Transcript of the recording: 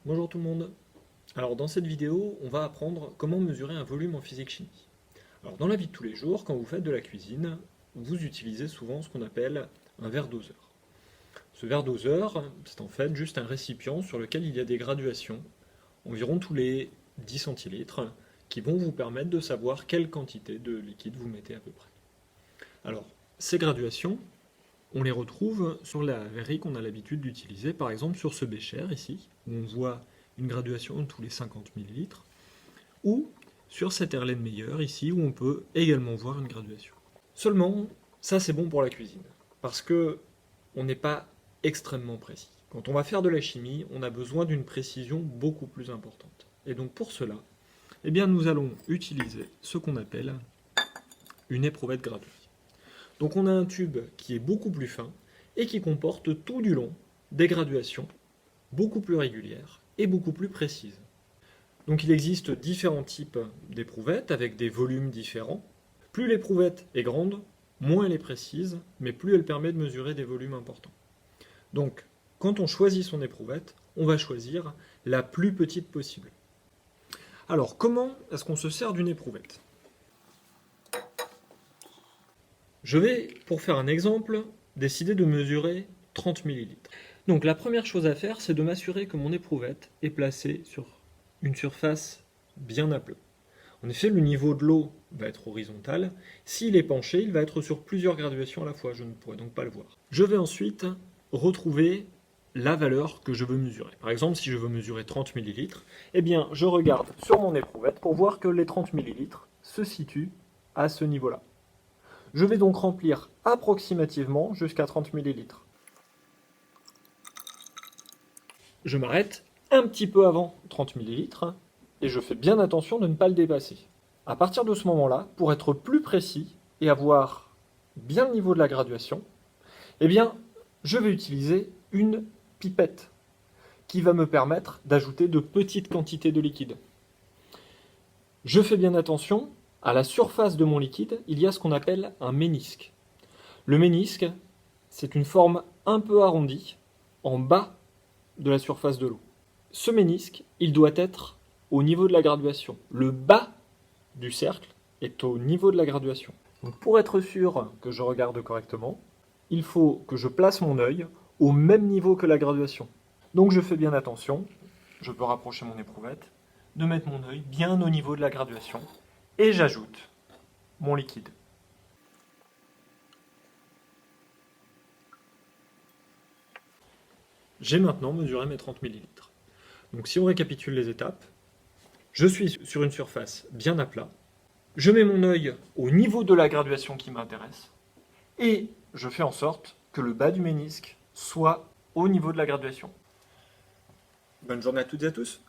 Bonjour tout le monde. Alors dans cette vidéo, on va apprendre comment mesurer un volume en physique-chimie. Alors dans la vie de tous les jours, quand vous faites de la cuisine, vous utilisez souvent ce qu'on appelle un verre doseur. Ce verre doseur, c'est en fait juste un récipient sur lequel il y a des graduations, environ tous les 10 centilitres, qui vont vous permettre de savoir quelle quantité de liquide vous mettez à peu près. Alors, ces graduations, on les retrouve sur la verrerie qu'on a l'habitude d'utiliser, par exemple sur ce bécher ici, où on voit une graduation tous les 50 millilitres, ou sur cet Erlenmeyer ici, où on peut également voir une graduation. Seulement, ça c'est bon pour la cuisine, parce que on n'est pas extrêmement précis. Quand on va faire de la chimie, on a besoin d'une précision beaucoup plus importante. Et donc pour cela, eh bien, nous allons utiliser ce qu'on appelle une éprouvette graduée. Donc on a un tube qui est beaucoup plus fin et qui comporte tout du long des graduations beaucoup plus régulières et beaucoup plus précises. Donc il existe différents types d'éprouvettes avec des volumes différents. Plus l'éprouvette est grande, moins elle est précise, mais plus elle permet de mesurer des volumes importants. Donc quand on choisit son éprouvette, on va choisir la plus petite possible. Alors comment est-ce qu'on se sert d'une éprouvette ? Je vais, pour faire un exemple, décider de mesurer 30 ml. Donc la première chose à faire, c'est de m'assurer que mon éprouvette est placée sur une surface bien à plat. En effet, le niveau de l'eau va être horizontal. S'il est penché, il va être sur plusieurs graduations à la fois. Je ne pourrai donc pas le voir. Je vais ensuite retrouver la valeur que je veux mesurer. Par exemple, si je veux mesurer 30 ml, eh bien, je regarde sur mon éprouvette pour voir que les 30 ml se situent à ce niveau-là. Je vais donc remplir approximativement jusqu'à 30 ml. Je m'arrête un petit peu avant 30 ml et je fais bien attention de ne pas le dépasser. À partir de ce moment-là, pour être plus précis et avoir bien le niveau de la graduation, eh bien, je vais utiliser une pipette qui va me permettre d'ajouter de petites quantités de liquide. Je fais bien attention. À la surface de mon liquide, il y a ce qu'on appelle un ménisque. Le ménisque, c'est une forme un peu arrondie en bas de la surface de l'eau. Ce ménisque, il doit être au niveau de la graduation. Le bas du cercle est au niveau de la graduation. Donc pour être sûr que je regarde correctement, il faut que je place mon œil au même niveau que la graduation. Donc je fais bien attention, je peux rapprocher mon éprouvette, de mettre mon œil bien au niveau de la graduation. Et j'ajoute mon liquide. J'ai maintenant mesuré mes 30 ml. Donc si on récapitule les étapes, je suis sur une surface bien à plat, je mets mon œil au niveau de la graduation qui m'intéresse, et je fais en sorte que le bas du ménisque soit au niveau de la graduation. Bonne journée à toutes et à tous.